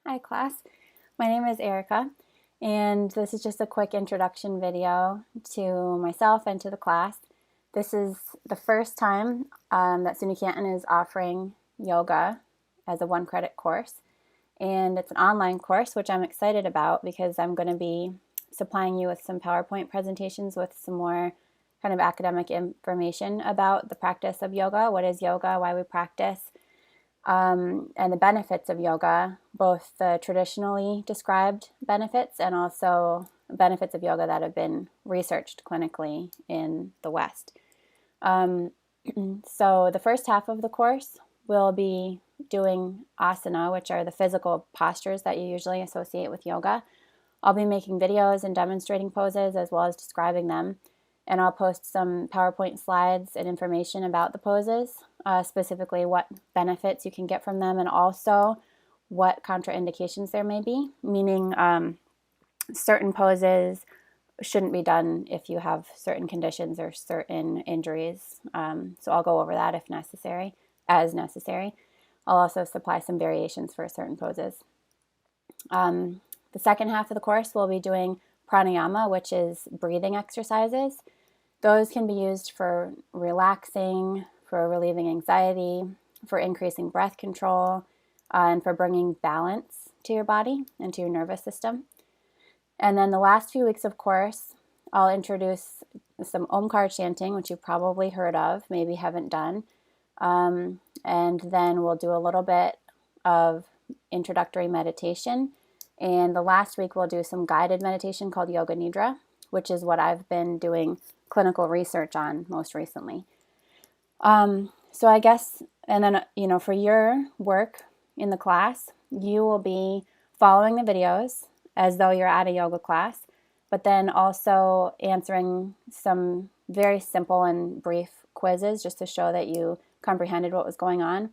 Hi class, my name is Erica and this is just a quick introduction video to myself and to the class. This is the first time that SUNY Canton is offering yoga as a 1-credit course, and it's an online course which I'm excited about because I'm going to be supplying you with some PowerPoint presentations with some more kind of academic information about the practice of yoga. What is yoga, why we practice, and the benefits of yoga, both the traditionally described benefits and also benefits of yoga that have been researched clinically in the West. So the first half of the course will be doing asana, which are the physical postures that you usually associate with yoga. I'll be making videos and demonstrating poses as well as describing them. And I'll post some PowerPoint slides and information about the poses, specifically what benefits you can get from them and also what contraindications there may be, meaning certain poses shouldn't be done if you have certain conditions or certain injuries. So I'll go over that if necessary, as necessary. I'll also supply some variations for certain poses. The second half of the course we'll be doing pranayama, which is breathing exercises. Those can be used for relaxing, for relieving anxiety, for increasing breath control, and for bringing balance to your body and to your nervous system. And then the last few weeks of course, I'll introduce some Omkar chanting, which you've probably heard of, maybe haven't done. And then we'll do a little bit of introductory meditation. And the last week we'll do some guided meditation called Yoga Nidra, which is what I've been doing clinical research on most recently. So I guess, and then, for your work in the class, you will be following the videos as though you're at a yoga class, but then also answering some very simple and brief quizzes just to show that you comprehended what was going on,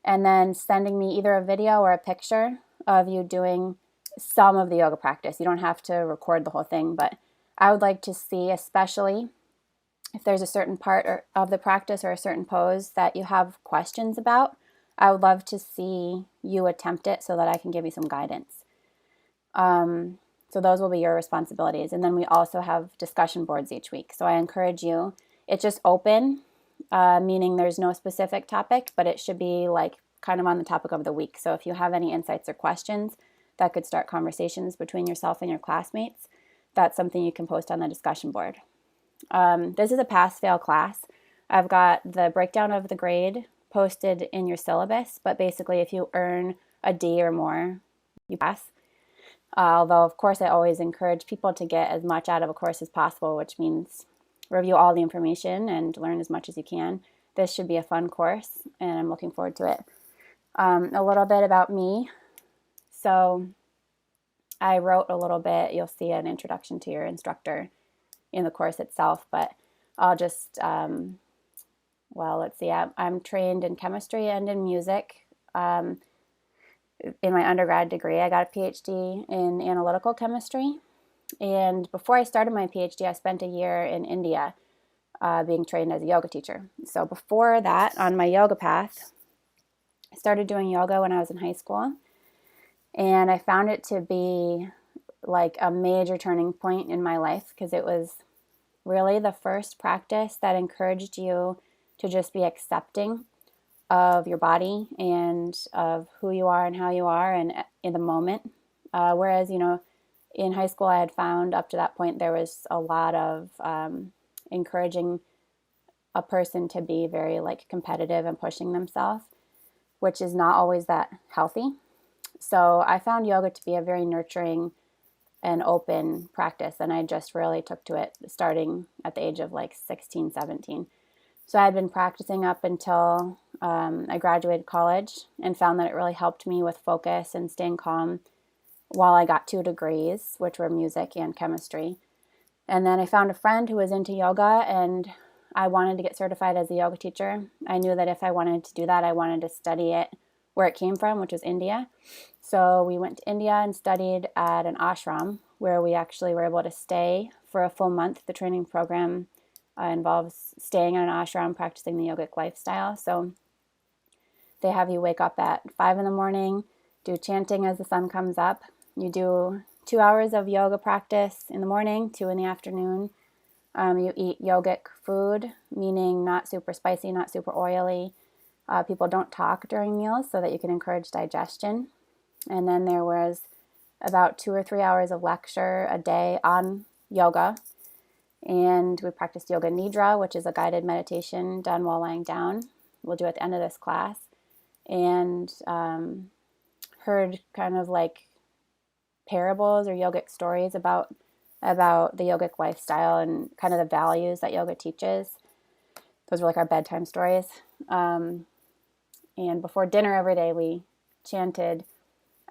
and then sending me either a video or a picture of you doing some of the yoga practice. You don't have to record the whole thing, but I would like to see, especially if there's a certain part of the practice or a certain pose that you have questions about, I would love to see you attempt it so that I can give you some guidance. So those will be your responsibilities. And then we also have discussion boards each week. So I encourage you, it's just open, meaning there's no specific topic, but it should be like kind of on the topic of the week. So if you have any insights or questions that could start conversations between yourself and your classmates, that's something you can post on the discussion board. This is a pass-fail class. I've got the breakdown of the grade posted in your syllabus, but basically if you earn a D or more, you pass. Although, of course, I always encourage people to get as much out of a course as possible, which means review all the information and learn as much as you can. This should be a fun course, and I'm looking forward to it. A little bit about me. So I wrote a little bit. You'll see an introduction to your instructor in the course itself, but I'll just, let's see. I'm trained in chemistry and in music. In my undergrad degree, I got a PhD in analytical chemistry. And before I started my PhD, I spent a year in India being trained as a yoga teacher. So before that, on my yoga path, I started doing yoga when I was in high school. And I found it to be like a major turning point in my life because it was really the first practice that encouraged you to just be accepting of your body and of who you are and how you are and in the moment. Whereas, in high school I had found up to that point there was a lot of encouraging a person to be very competitive and pushing themselves, which is not always that healthy. So I found yoga to be a very nurturing and open practice, and I just really took to it starting at the age of 16, 17. So I had been practicing up until I graduated college and found that it really helped me with focus and staying calm while I got 2 degrees, which were music and chemistry. And then I found a friend who was into yoga, and I wanted to get certified as a yoga teacher. I knew that if I wanted to do that, I wanted to study it where it came from, which was India. So we went to India and studied at an ashram where we actually were able to stay for a full month. The training program involves staying in an ashram, practicing the yogic lifestyle. So they have you wake up at 5 in the morning do chanting as the sun comes up. You do 2 hours of yoga practice in the morning, 2 in the afternoon. You eat yogic food, meaning not super spicy, not super oily. People don't talk during meals so that you can encourage digestion. And then there was about 2 or 3 hours of lecture a day on yoga. And we practiced yoga nidra, which is a guided meditation done while lying down. We'll do at the end of this class. And heard kind of like parables or yogic stories about the yogic lifestyle and kind of the values that yoga teaches. Those were like our bedtime stories. And before dinner every day, we chanted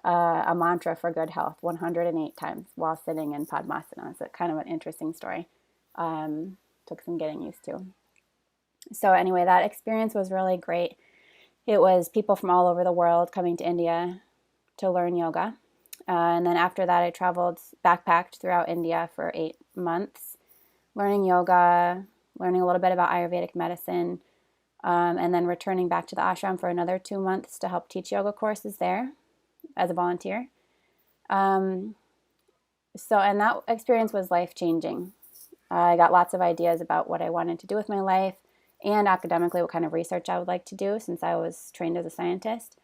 a mantra for good health 108 times while sitting in Padmasana. So kind of an interesting story. Took some getting used to. So anyway, that experience was really great. It was people from all over the world coming to India to learn yoga. And then after that, I backpacked throughout India for 8 months, learning yoga, learning a little bit about Ayurvedic medicine, and then returning back to the ashram for another 2 months to help teach yoga courses there as a volunteer. And that experience was life-changing. I got lots of ideas about what I wanted to do with my life and academically what kind of research I would like to do since I was trained as a scientist.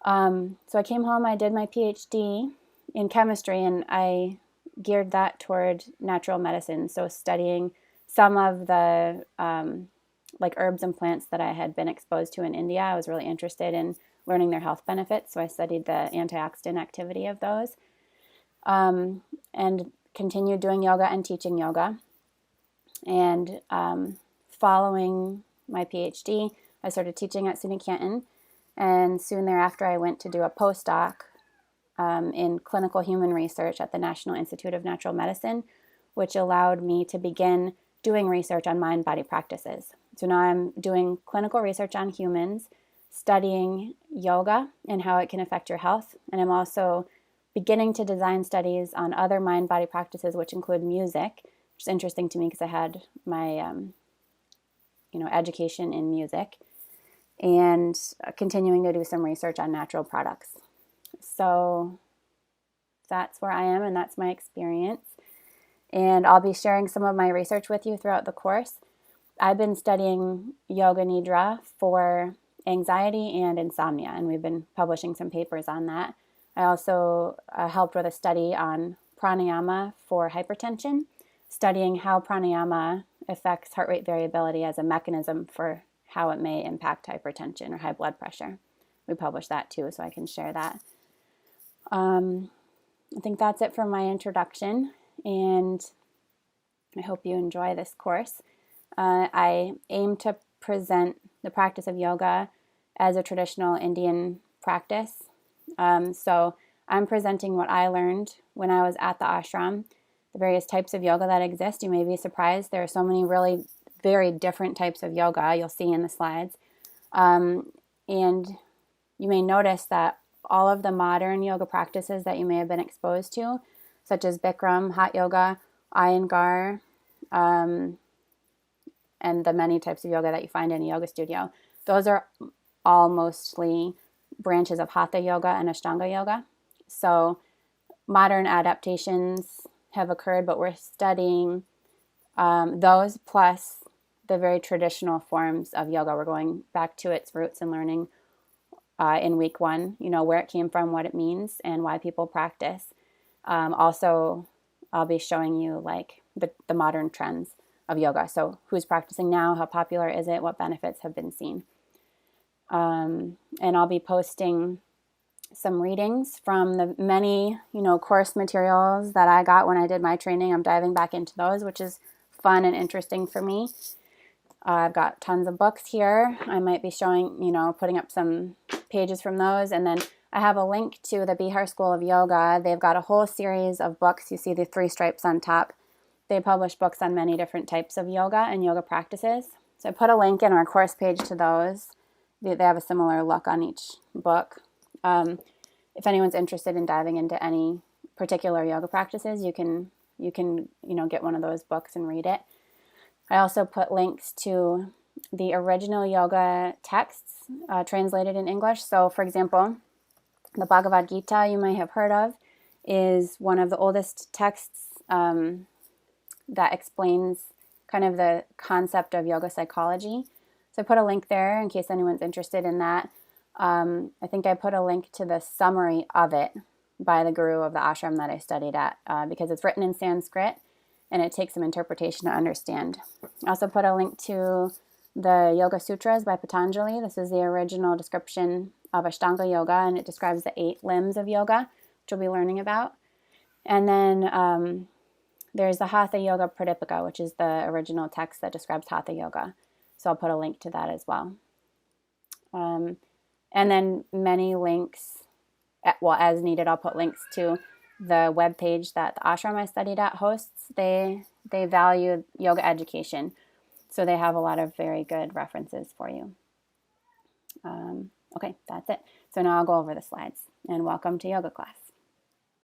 So I came home, I did my PhD in chemistry, and I geared that toward natural medicine. So studying some of the like herbs and plants that I had been exposed to in India. I was really interested in learning their health benefits. So I studied the antioxidant activity of those, and continued doing yoga and teaching yoga. And following my PhD, I started teaching at SUNY Canton. And soon thereafter, I went to do a postdoc in clinical human research at the National Institute of Natural Medicine, which allowed me to begin doing research on mind-body practices. So now I'm doing clinical research on humans, studying yoga and how it can affect your health. And I'm also beginning to design studies on other mind-body practices, which include music, which is interesting to me because I had my education in music, and continuing to do some research on natural products. So that's where I am, and that's my experience. And I'll be sharing some of my research with you throughout the course. I've been studying yoga nidra for anxiety and insomnia, and we've been publishing some papers on that. I also helped with a study on pranayama for hypertension, studying how pranayama affects heart rate variability as a mechanism for how it may impact hypertension or high blood pressure. We published that too, so I can share that. I think that's it for my introduction, and I hope you enjoy this course. I aim to present the practice of yoga as a traditional Indian practice. So I'm presenting what I learned when I was at the ashram, the various types of yoga that exist. You may be surprised. There are so many really very different types of yoga you'll see in the slides. And you may notice that all of the modern yoga practices that you may have been exposed to, such as Bikram, Hot Yoga, Iyengar, and the many types of yoga that you find in a yoga studio, those are all mostly branches of Hatha Yoga and Ashtanga Yoga. So modern adaptations have occurred, but we're studying those plus the very traditional forms of yoga. We're going back to its roots and learning in week 1, where it came from, what it means, and why people practice. Also, I'll be showing you like the modern trends of yoga. So who's practicing now? How popular is it? What benefits have been seen? And I'll be posting some readings from the many, course materials that I got when I did my training. I'm diving back into those, which is fun and interesting for me. I've got tons of books here. I might be showing, putting up some pages from those. And then I have a link to the Bihar School of Yoga. They've got a whole series of books. You see the 3 stripes on top. They publish books on many different types of yoga and yoga practices. So I put a link in our course page to those. They have a similar look on each book. If anyone's interested in diving into any particular yoga practices, you can get one of those books and read it. I also put links to the original yoga texts translated in English. So, for example, The Bhagavad Gita, you might have heard of, is one of the oldest texts that explains kind of the concept of yoga psychology. So I put a link there in case anyone's interested in that. I think I put a link to the summary of it by the guru of the ashram that I studied at because it's written in Sanskrit and it takes some interpretation to understand. I also put a link to the Yoga Sutras by Patanjali. This is the original description of Ashtanga Yoga, and it describes the 8 limbs of yoga, which we'll be learning about. And then there's the Hatha Yoga Pradipika, which is the original text that describes Hatha Yoga. So I'll put a link to that as well. And then many links, well, as needed, I'll put links to the webpage that the ashram I studied at hosts. They value yoga education, so they have a lot of very good references for you. Okay, that's it. So now I'll go over the slides, and welcome to yoga class.